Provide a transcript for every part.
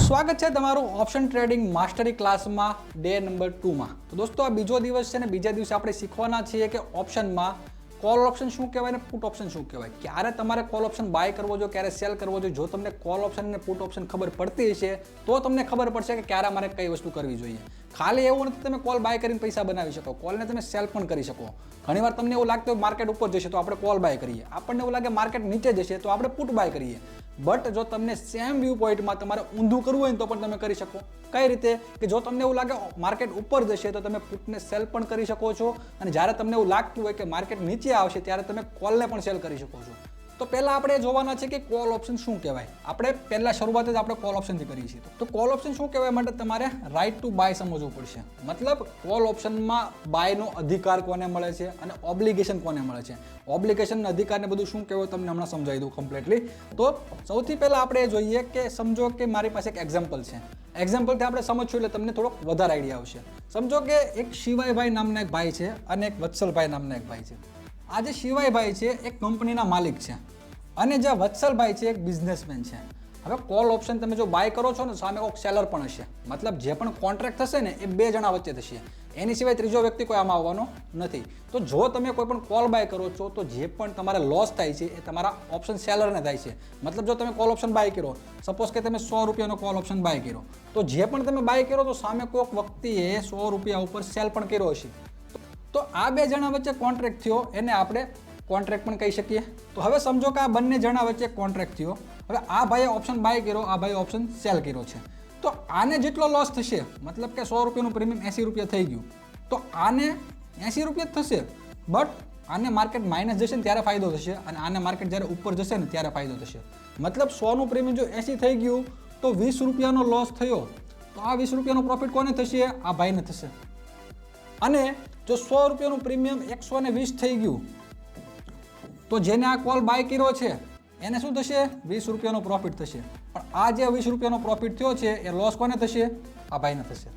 સ્વાગત છે તમારું ઓપ્શન ટ્રેડિંગ માસ્ટરી ક્લાસમાં ડે નંબર 2 માં। તો દોસ્તો આ બીજો દિવસ છે ને બીજા દિવસે આપણે શીખવાના છીએ કે ઓપ્શનમાં કોલ ઓપ્શન શું કહેવાય ને પુટ ઓપ્શન શું કહેવાય, ક્યારે તમારે કોલ ઓપ્શન બાય કરવો જોઈએ, ક્યારે સેલ કરવો જોઈએ। જો તમને કોલ ઓપ્શન અને પુટ ઓપ્શન ખબર પડતી હશે તો તમને ખબર પડશે કે ક્યારે મારે કઈ વસ્તુ કરવી જોઈએ। ખાલી એવું નથી તમે કોલ બાય કરીને પૈસા બનાવી શકો, કોલને તમે સેલ પણ કરી શકો। ઘણીવાર તમને એવું લાગતું હોય માર્કેટ ઉપર જશે તો આપણે કોલ બાય કરીએ, આપણને એવું લાગે માર્કેટ નીચે જશે તો આપણે પુટ બાય કરીએ। બટ જો તમને સેમ વ્યૂ પોઈન્ટમાં તમારે ઊંધું કરવું હોય તો પણ તમે કરી શકો। કઈ રીતે કે જો તમને એવું લાગે માર્કેટ ઉપર જશે તો તમે પુટને સેલ પણ કરી શકો છો, અને જ્યારે તમને એવું લાગતું હોય કે માર્કેટ નીચે આવશે ત્યારે તમે કોલને પણ સેલ કરી શકો છો। તો પહેલા આપણે જોવાના છે કે કોલ ઓપ્શન શું કહેવાય। આપણે પહેલા શરૂઆત જ આપણે કોલ ઓપ્શનથી કરીએ છીએ। તો કોલ ઓપ્શન શું કહેવાય માટે તમારે રાઈટ ટુ બાય સમજવું પડશે। મતલબ કોલ ઓપ્શનમાં બાયનો અધિકાર કોને મળે છે અને ઓબ્લિગેશન કોને મળે છે। ઓબ્લિગેશન અધિકારને બધું શું કહેવાય તમને હમણાં સમજાવી દઉં કમ્પ્લીટલી। તો સૌથી પહેલાં આપણે એ જોઈએ કે સમજો કે મારી પાસે એક એક્ઝામ્પલ છે, એક્ઝામ્પલથી આપણે સમજશું એટલે તમને થોડોક વધારે આઈડિયા આવશે। સમજો કે એક શિવાયભાઈ નામના એક ભાઈ છે અને એક વત્સલભાઈ નામના એક ભાઈ છે। આ જે શિવાયભાઈ છે એક કંપનીના માલિક છે અને જે વત્સલભાઈ છે એક બિઝનેસમેન છે। હવે કોલ ઓપ્શન તમે જો બાય કરો છો ને સામે કોઈક સેલર પણ હશે, મતલબ જે પણ કોન્ટ્રાક્ટ થશે ને એ બે જણા વચ્ચે થશે, એની સિવાય ત્રીજો વ્યક્તિ કોઈ આમાં આવવાનો નથી। તો જો તમે કોઈ પણ કોલ બાય કરો છો તો જે પણ તમારે લોસ થાય છે એ તમારા ઓપ્શન સેલરને થાય છે। મતલબ જો તમે કોલ ઓપ્શન બાય કર્યો, સપોઝ કે તમે 100 રૂપિયાનો કોલ ઓપ્શન બાય કર્યો, તો જે પણ તમે બાય કર્યો તો સામે કોઈક વ્યક્તિએ 100 રૂપિયા ઉપર સેલ પણ કર્યો હશે, તો આ બે જણા વચ્ચે કોન્ટ્રાક્ટ થયો એને આપણે કોન્ટ્રાક્ટ પણ કહી શકીએ। તો હવે સમજો કે આ બંને જણા વચ્ચે કોન્ટ્રાક્ટ થયો, હવે આ ભાઈએ ઓપ્શન બાય કર્યો, આ ભાઈએ ઓપ્શન સેલ કર્યો છે, તો આને જેટલો લોસ થશે, મતલબ કે 100 રૂપિયાનું પ્રીમિયમ 80 રૂપિયા થઈ ગયું, તો આને 80 રૂપિયા જ થશે, બટ આને માર્કેટ માઇનસ જશે ને ત્યારે ફાયદો થશે અને આને માર્કેટ જ્યારે ઉપર જશે ને ત્યારે ફાયદો થશે। મતલબ 100નું પ્રીમિયમ જો 80 થઈ ગયું તો 20 રૂપિયાનો લોસ થયો, તો આ 20 રૂપિયાનો પ્રોફિટ કોને થશે? આ ભાઈને થશે। અને જો 100 રૂપિયાનું પ્રીમિયમ 120 થઈ ગયું તો જેને આ કોલ બાય કર્યો છે એને શું થશે? 20 રૂપિયાનો પ્રોફિટ થશે, પણ આ જે 20 રૂપિયાનો પ્રોફિટ થયો છે એ લોસ કોને થશે? આ ભાઈને થશે।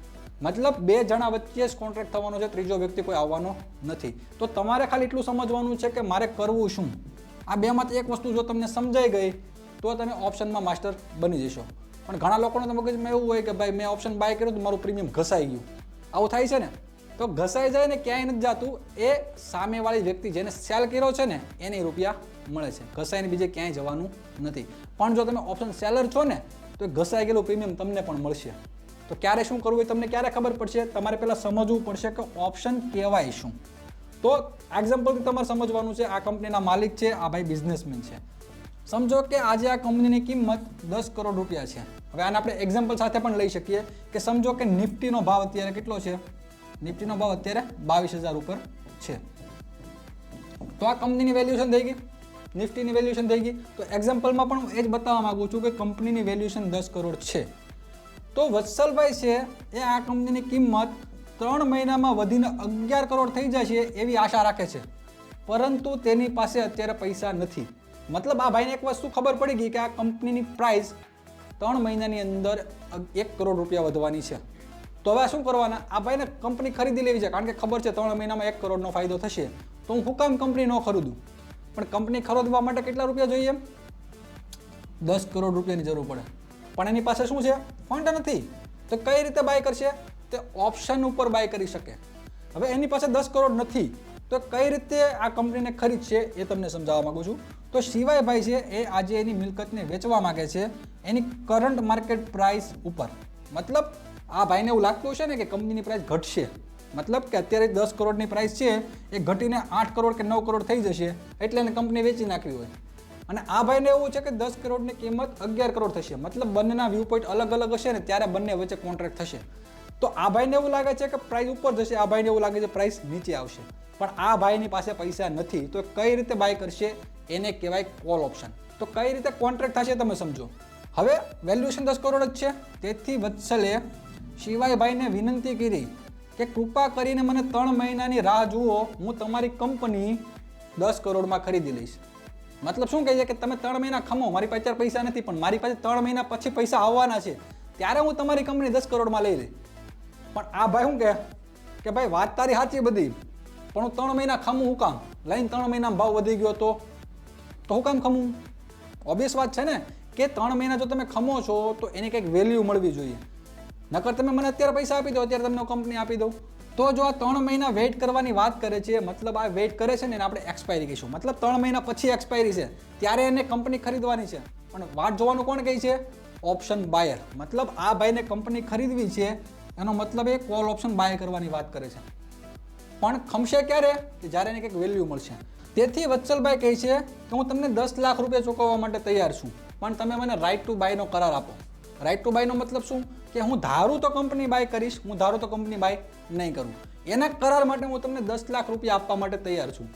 મતલબ બે જણા વચ્ચે જ કોન્ટ્રાક્ટ થવાનો છે, ત્રીજો વ્યક્તિ કોઈ આવવાનો નથી। તો તમારે ખાલી એટલું સમજવાનું છે કે મારે કરવું શું। આ બેમાંથી એક વસ્તુ જો તમને સમજાઈ ગઈ તો તમે ઓપ્શનમાં માસ્ટર બની જશો। પણ ઘણા લોકોને તો મગજમાં એવું હોય કે ભાઈ મેં ઓપ્શન બાય કર્યું તો મારું પ્રીમિયમ ઘસાઈ ગયું, આવું થાય છે ને? તો ઘસાઈ જાય ને ક્યાંય નથી જતું, એ સામેવાળી વ્યક્તિ જેને સેલ કર્યો છે ને એને રૂપિયા મળે છે, ઘસાઈને બીજે ક્યાંય જવાનું નથી। પણ જો તમે ઓપ્શન સેલર છો ને તો ઘસાઈ ગયેલું પ્રીમિયમ તમને પણ મળશે। તો ક્યારે શું કરવું એ તમને ક્યારે ખબર પડશે? તમારે પહેલાં સમજવું પડશે કે ઓપ્શન કહેવાય શું। તો એક્ઝામ્પલથી તમારે સમજવાનું છે, આ કંપનીના માલિક છે, આ ભાઈ બિઝનેસમેન છે। સમજો કે આજે આ કંપનીની કિંમત 10 કરોડ રૂપિયા છે। હવે આને આપણે એક્ઝામ્પલ સાથે પણ લઈ શકીએ કે સમજો કે નિફ્ટીનો ભાવ અત્યારે કેટલો છે? નિફ્ટીનો ભાવ અત્યારે 22,000 ઉપર છે, તો આ કંપનીની વેલ્યુએશન થઈ ગઈ, નિફ્ટીની વેલ્યુએશન થઈ ગઈ। તો એક્ઝામ્પલમાં પણ હું એ જ બતાવવા માંગુ છું કે કંપનીની વેલ્યુએશન 10 કરોડ છે, તો વત્સલભાઈ છે એ આ કંપનીની કિંમત 3 મહિનામાં વધીને 11 કરોડ થઈ જશે એવી આશા રાખે છે, પરંતુ તેની પાસે અત્યારે પૈસા નથી। મતલબ આ ભાઈને એક વસ્તુ ખબર પડી ગઈ કે આ કંપનીની પ્રાઇસ 3 મહિનાની અંદર 1 કરોડ રૂપિયા વધવાની છે, તો હવે શું કરવાના? આ ભાઈને કંપની ખરીદી લેવી છે, કારણ કે ખબર છે 3 મહિનામાં 1 કરોડનો ફાયદો થશે, તો હું કામ કંપની ન ખરીદું? પણ કંપની ખરીદવા માટે કેટલા રૂપિયા જોઈએ? 10 કરોડ રૂપિયાની જરૂર પડે, પણ એની પાસે શું છે? ફંડ નથી। તો કઈ રીતે બાય કરશે? તે ઓપ્શન ઉપર બાય કરી શકે। હવે એની પાસે 10 કરોડ નથી તો કઈ રીતે આ કંપનીને ખરીદશે એ તમને સમજાવવા માંગુ છું। તો શિવાયભાઈ છે એ આજે એની મિલકતને વેચવા માંગે છે એની કરંટ માર્કેટ પ્રાઇસ ઉપર। મતલબ આ ભાઈને એવું લાગતું છે ને કે કંપનીની પ્રાઇસ ઘટશે, મતલબ કે અત્યારે 10 કરોડની પ્રાઇસ છે એ ઘટીને 8 કરોડ કે 9 કરોડ થઈ જશે એટલે એને કંપની વેચી નાખવી હોય, અને આ ભાઈને એવું છે કે 10 કરોડની કિંમત 11 કરોડ થશે, મતલબ બંનેના વ્યૂ પોઈન્ટ અલગ અલગ હશે ને ત્યારે બંને વચ્ચે કોન્ટ્રાક્ટ થશે। તો આ ભાઈને એવું લાગે છે કે પ્રાઇસ ઉપર જશે, આ ભાઈને એવું લાગે છે પ્રાઇસ નીચે આવશે, પણ આ ભાઈની પાસે પૈસા નથી, તો કઈ રીતે બાય કરશે? એને કહેવાય કોલ ઓપ્શન। તો કઈ રીતે કોન્ટ્રાક્ટ થશે તમે સમજો। હવે વેલ્યુએશન 10 કરોડ જ છે, તેથી વત્સલે શિવાયભાઈને વિનંતી કરી કે કૃપા કરીને મને 3 મહિનાની રાહ જુઓ, હું તમારી કંપની 10 કરોડમાં ખરીદી લઈશ। મતલબ શું કહે છે કે તમે 3 મહિના ખમો, મારી પાસે અત્યારે પૈસા નથી પણ મારી પાસે 3 મહિના પછી પૈસા આવવાના છે, ત્યારે હું તમારી કંપની 10 કરોડમાં લઈ લઈ। પણ આ ભાઈ શું કહે કે ભાઈ વાત તારી સાચી બધી, પણ હું 3 મહિના ખમું હું કામ? લઈને 3 મહિનામાં ભાવ વધી ગયો તો હું કામ ખમું? ઓબ્વિયસ વાત છે ને કે 3 મહિના જો તમે ખમો છો તો એની કંઈક વેલ્યુ મળવી જોઈએ. નકર તમે મને અત્યારે પૈસા આપી દો, અત્યારે તમને કંપની આપી દઉં, તો જો આ 3 મહિના વેઇટ કરવાની વાત કરે છે, મતલબ આ વેઇટ કરે છે ને એને આપણે એક્સપાયરી કહીશું. મતલબ 3 મહિના પછી એક્સપાયરી છે ત્યારે એને કંપની ખરીદવાની છે. પણ વાત જોવાનું કોણ કહે છે? ઓપ્શન બાયર. મતલબ આ ભાઈને કંપની ખરીદવી છે, એનો મતલબ એ કોલ ઓપ્શન બાય કરવાની વાત કરે છે. પણ ખમશે ક્યારે? કે જ્યારે એને કંઈક વેલ્યુ મળશે. તેથી વત્સલભાઈ કહે છે કે હું તમને 10 લાખ રૂપિયા ચૂકવવા માટે તૈયાર છું, પણ તમે મને રાઇટ ટુ બાયનો કરાર આપો. રાઇટ ટુ બાયનો મતલબ શું? કે હું ધારું તો કંપની બાય કરીશ, હું ધારું તો કંપની બાય નહીં કરું. એના કરાર માટે હું તમને 10 લાખ રૂપિયા આપવા માટે તૈયાર છું.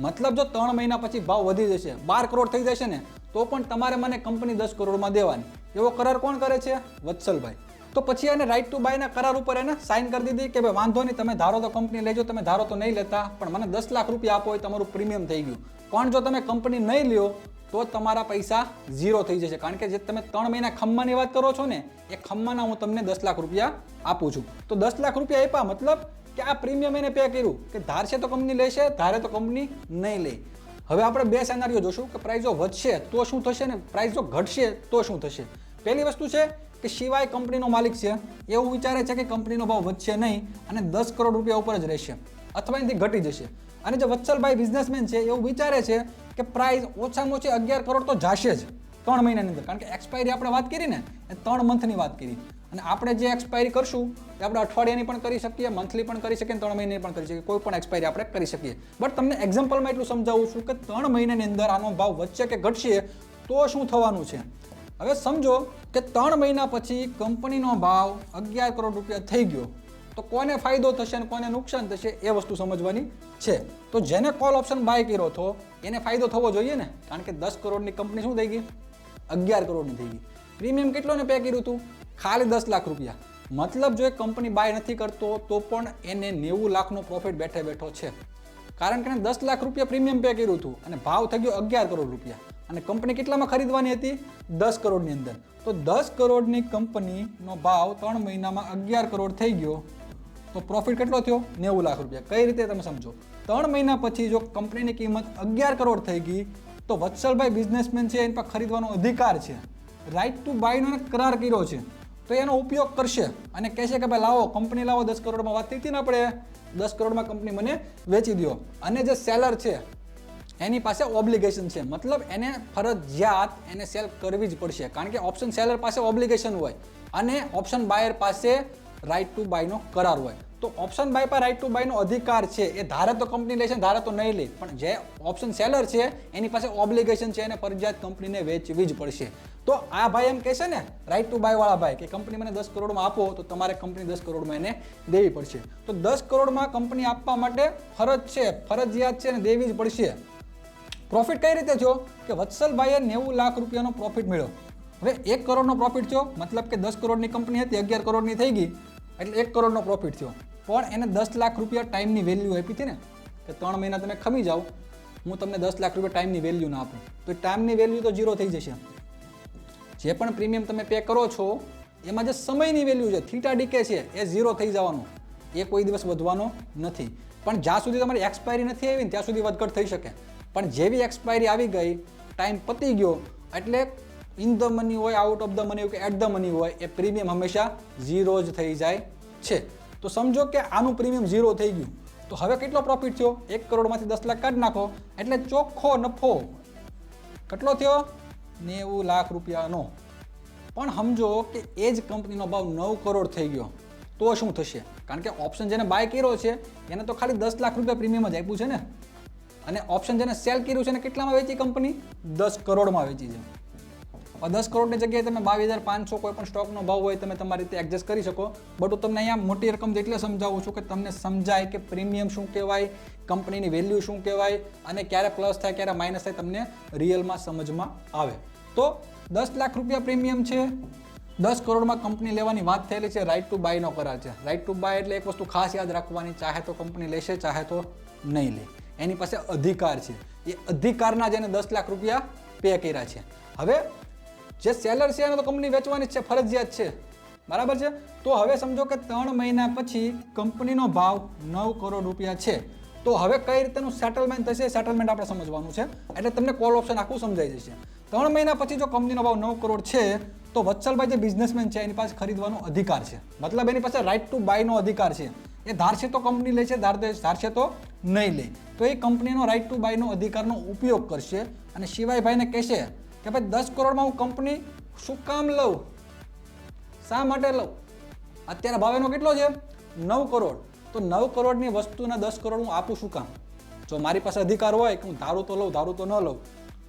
મતલબ જો 3 મહિના પછી ભાવ વધી જશે, 12 કરોડ થઈ જશે ને, તો પણ તમારે મને કંપની 10 કરોડમાં દેવાની. એવો કરાર કોણ કરે છે? વત્સલભાઈ. તો પછી એને રાઇટ ટુ બાયના કરાર ઉપર એને સાઇન કરી દીધી કે ભાઈ વાંધો નહીં, તમે ધારો તો કંપની લેજો, તમે ધારો તો નહીં લેતા, પણ મને 10 લાખ રૂપિયા આપો એ તમારું પ્રીમિયમ થઈ ગયું. પણ જો તમે કંપની નહીં લ્યો તો તમારા પૈસા ઝીરો થઈ જશે. કારણ કે જે તમે 3 મહિના ખમ્માની વાત કરો છો ને, એ ખમ્માના હું તમને 10 લાખ રૂપિયા આપું છું. તો 10 લાખ રૂપિયા આપ્યા મતલબ કે આ પ્રીમિયમ એને પે કર્યું કે ધારશે તો કંપની લેશે, ધારે તો કંપની નહીં લે. હવે આપણે બે સેનારીઓ જોશું કે પ્રાઇઝો વધશે તો શું થશે ને પ્રાઇઝો ઘટશે તો શું થશે. પહેલી વસ્તુ છે કે સિવાય કંપનીનો માલિક છે એવું વિચારે છે કે કંપનીનો ભાવ વધશે નહીં અને 10 કરોડ રૂપિયા ઉપર જ રહેશે અથવા એનાથી ઘટી જશે. અને જે વત્સલભાઈ બિઝનેસમેન છે એવું વિચારે છે કે પ્રાઇસ ઓછામાં ઓછી 11 કરોડ તો જશે જ 3 મહિનાની અંદર. કારણ કે એક્સપાયરી આપણે વાત કરી ને એ 3 મંથની વાત કરી, અને આપણે જે એક્સપાયરી કરશું એ આપણે અઠવાડિયાની પણ કરી શકીએ, મંથલી પણ કરી શકીએ, 3 મહિનાની પણ કરી શકીએ, કોઈ પણ એક્સપાયરી આપણે કરી શકીએ. બટ તમને એક્ઝામ્પલમાં એટલું સમજાવું છું કે 3 મહિનાની અંદર આનો ભાવ વધશે કે ઘટશે તો શું થવાનું છે. હવે સમજો કે 3 મહિના પછી કંપનીનો ભાવ 11 કરોડ રૂપિયા થઈ ગયો તો કોને ફાયદો થશે અને કોને નુકસાન થશે એ વસ્તુ સમજવાની છે. તો જેને કોલ ઓપ્શન બાય કર્યો હતો એને ફાયદો થવો જોઈએ ને, કારણ કે 10 કરોડની કંપની શું થઈ ગઈ? 11 કરોડની થઈ ગઈ. પ્રીમિયમ કેટલોને પે કર્યું હતું? ખાલી 10 લાખ રૂપિયા. મતલબ જો એ કંપની બાય નથી કરતો તો પણ એને 90 લાખનો પ્રોફિટ બેઠે બેઠો છે, કારણ કે એને 10 લાખ રૂપિયા પ્રીમિયમ પે કર્યું હતું અને ભાવ થઈ ગયો 11 કરોડ રૂપિયા. અને કંપની કેટલામાં ખરીદવાની હતી? 10 કરોડની અંદર. તો 10 કરોડની કંપનીનો ભાવ 3 મહિનામાં 11 કરોડ થઈ ગયો તો પ્રોફિટ કેટલો થયો? 90 લાખ રૂપિયા. કઈ રીતે તમે સમજો? 3 મહિના પછી જો કંપનીની કિંમત 11 કરોડ થઈ ગઈ તો વત્સલભાઈ બિઝનેસમેન છે, એની પાસે ખરીદવાનો અધિકાર છે, રાઇટ ટુ બાયનો કરાર કર્યો છે, તો એનો ઉપયોગ કરશે અને કહેશે કે ભાઈ લાવો કંપની લાવો, 10 કરોડમાં વાત થઈ હતી ને આપણે, 10 કરોડમાં કંપની મને વેચી દો. અને જે સેલર છે એની પાસે ઓબ્લિગેશન છે, મતલબ એને ફરજિયાત એને સેલ કરવી જ પડશે, કારણ કે ઓપ્શન સેલર પાસે ઓબ્લિગેશન હોય અને ઓપ્શન બાયર પાસે રાઇટ ટુ બાયનો કરાર હોય. તો ઓપ્શન બાય પર રાઇટ ટુ બાયનો અધિકાર છે, એ ધારે તો કંપની લેશે, ધારે તો નહીં લે. પણ જે ઓપ્શન સેલર છે એની પાસે ઓબ્લિગેશન છે, એને ફરજિયાત કંપનીને વેચવી જ પડશે. તો આ ભાઈ એમ કહેશે ને રાઇટ ટુ બાય વાળા ભાઈ કે કંપની મને 10 કરોડમાં આપો તો તમારે કંપની 10 કરોડમાં એને દેવી પડશે. તો 10 કરોડમાં કંપની આપવા માટે ફરજ છે, ફરજિયાત છે અને દેવી જ પડશે. પ્રોફિટ કઈ રીતે થયો? કે વત્સલભાઈએ 90 લાખ રૂપિયાનો પ્રોફિટ મળ્યો. હવે 1 કરોડનો પ્રોફિટ થયો, મતલબ કે 10 કરોડની કંપની હતી, 11 કરોડની થઈ ગઈ એટલે 1 કરોડનો પ્રોફિટ થયો. પણ એને 10 લાખ રૂપિયા ટાઈમની વેલ્યુ આપી હતી ને, કે 3 મહિના તમે ખમી જાઓ, હું તમને 10 લાખ રૂપિયા ટાઈમની વેલ્યુ ના આપું, તો ટાઈમની વેલ્યુ તો ઝીરો થઈ જશે. જે પણ પ્રીમિયમ તમે પે કરો છો એમાં જે સમયની વેલ્યુ છે, થીટા ડીકે છે, એ ઝીરો થઈ જવાનું, એ કોઈ દિવસ વધવાનો નથી. પણ જ્યાં સુધી તમારી એક્સપાયરી નથી આવી ને ત્યાં સુધી વધઘટ થઈ શકે. પણ જેવી એક્સપાયરી આવી ગઈ, ટાઈમ પતી ગયો, એટલે ઇન ધ મની હોય, આઉટ ઓફ ધ મની હોય કે એટ ધ મની હોય, એ પ્રીમિયમ હંમેશા ઝીરો જ થઈ જાય છે. તો સમજો કે આનું પ્રીમિયમ ઝીરો થઈ ગયું તો હવે કેટલો પ્રોફિટ થયો? 1 કરોડમાંથી 10 લાખ કાઢી નાખો એટલે ચોખ્ખો નફો કેટલો થયો? 90 લાખ રૂપિયાનો. પણ સમજો કે એ જ કંપનીનો ભાવ 9 કરોડ થઈ ગયો તો શું થશે? કારણ કે ઓપ્શન જેને બાય કર્યો છે એને તો ખાલી 10 લાખ રૂપિયા પ્રીમિયમ જ આપ્યું છે ને, અને ઓપ્શન જેને સેલ કર્યું છે ને કેટલામાં વેચી કંપની? 10 કરોડમાં વેચી છે. 10 કરોડની જગ્યાએ તમે 22,500 કોઈ પણ સ્ટોકનો ભાવ હોય તમે તમારી રીતે એડજસ્ટ કરી શકો. બટ હું તમને અહીંયા મોટી રકમ એટલે સમજાવું છું કે તમને સમજાય કે પ્રીમિયમ શું કહેવાય, કંપનીની વેલ્યુ શું કહેવાય, અને ક્યારે પ્લસ થાય ક્યારે માઇનસ થાય તમને રિયલમાં સમજમાં આવે. તો 10 લાખ રૂપિયા પ્રીમિયમ છે, 10 કરોડમાં કંપની લેવાની વાત થયેલી છે, રાઇટ ટુ બાયનો કરાર છે. રાઇટ ટુ બાય એટલે એક વસ્તુ ખાસ યાદ રાખવાની, ચાહે તો કંપની લેશે, ચાહે તો નહીં લે, એની પાસે અધિકાર છે. એ અધિકારના જેને 10 લાખ રૂપિયા પે કર્યા છે. હવે જે સેલર છે એને તો કંપની વેચવાની જ છે, ફરજિયાત છે, બરાબર છે. તો હવે સમજો કે 3 મહિના પછી કંપનીનો ભાવ 9 કરોડ રૂપિયા છે, તો હવે કઈ રીતેનું સેટલમેન્ટ થશે, સેટલમેન્ટ આપણે સમજવાનું છે, એટલે તમને કોલ ઓપ્શન આખું સમજાઈ જશે. 3 મહિના પછી જો કંપનીનો ભાવ 9 કરોડ છે તો વત્સલભાઈ જે બિઝનેસમેન છે એની પાસે ખરીદવાનો અધિકાર છે, મતલબ એની પાસે રાઇટ ટુ બાયનો અધિકાર છે. એ ધારશે તો કંપની લે છે, ધારશે તો નહીં લે. તો એ કંપનીનો રાઇટ ટુ બાયનો અધિકારનો ઉપયોગ કરશે અને શિવાયભાઈને કહેશે કે ભાઈ 10 કરોડમાં હું કંપની શું કામ લઉં, શા માટે લઉં? અત્યારે ભાવ એનો કેટલો છે? 9 કરોડ. તો 9 કરોડની વસ્તુના 10 કરોડ હું આપું શું કામ? જો મારી પાસે અધિકાર હોય કે હું ધારું તો લઉં, ધારું તો ન લઉં,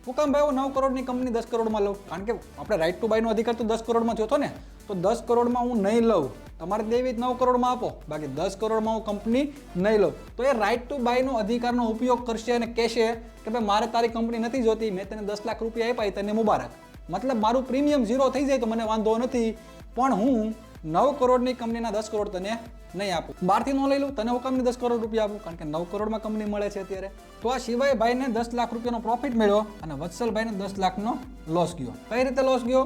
શું કામ ભાઈ હું 9 કરોડની કંપની 10 કરોડમાં લઉં? કારણ કે આપણે રાઇટ ટુ બાયનો અધિકાર તો 10 કરોડમાં થયો હતો ને. તો 10 કરોડમાં હું નહીં લઉં, તમારે દેવી 9 કરોડમાં આપો, બાકી 10 કરોડમાં હું કંપની નહીં લઉં. તો એ રાઇટ ટુ બાયનો અધિકારનો ઉપયોગ કરશે અને કહેશે કે ભાઈ મારે તારી કંપની નથી જોતી, મેં તને 10 લાખ રૂપિયા આપ્યા, તને મુબારક. મતલબ મારું પ્રીમિયમ 0 થઈ જાય તો મને વાંધો નથી, પણ હું 9 કરોડની કંપનીના 10 કરોડ તને નહીં આપું. બહારથી ન લઈ લઉં, તને હું કંપની 10 કરોડ રૂપિયા આપું, કારણ કે 9 કરોડમાં કંપની મળે છે અત્યારે. તો આ શિવાયભાઈને 10 લાખ રૂપિયાનો પ્રોફિટ મળ્યો અને વત્સલભાઈને 10 લાખનો લોસ ગયો. કઈ રીતે લોસ ગયો?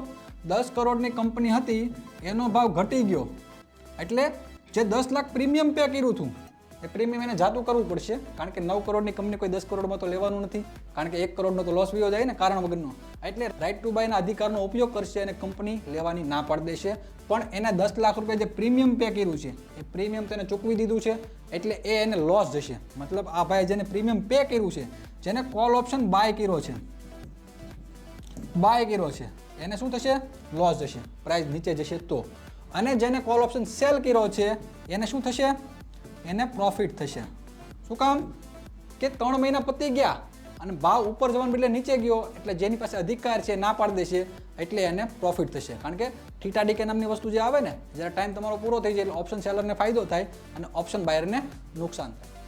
10 કરોડની કંપની હતી એનો ભાવ ઘટી ગયો, એટલે જે 10 લાખ પ્રીમિયમ પે કર્યું હતું એ પ્રીમિયમ એને જાતું કરવું પડશે, કારણ કે 9 કરોડની કંપની કોઈ 10 કરોડમાં તો લેવાનું નથી, કારણ કે 1 કરોડનો તો લોસ વયો જાય ને કારણ વગરનો. એટલે રાઇટ ટુ બાયના અધિકારનો ઉપયોગ કરશે અને કંપની લેવાની ના પાડી દેશે. પણ એના 10 લાખ રૂપિયા જે પ્રીમિયમ પે કર્યું છે એ પ્રીમિયમ તેને ચૂકવી દીધું છે, એટલે એ એને લોસ જશે. મતલબ આ ભાઈ જેને પ્રીમિયમ પે કર્યું છે, જેને કોલ ઓપ્શન બાય કર્યો છે એને શું થશે? લોસ જશે, પ્રાઇસ નીચે જશે તો. અને જેને કોલ ઓપ્શન સેલ કર્યો છે એને શું થશે? એને પ્રોફિટ થશે. શું કામ? કે 3 મહિના પતી ગયા અને ભાવ ઉપર જવાનું બદલે નીચે ગયો, એટલે જેની પાસે અધિકાર છે ના પાડી દેશે, એટલે એને પ્રોફિટ થશે. કારણ કે થીટા ડીકે નામની વસ્તુ જે આવે ને, જ્યારે ટાઈમ તમારો પૂરો થઈ જાય એટલે ઓપ્શન સેલરને ફાયદો થાય અને ઓપ્શન બાયરને નુકસાન થાય.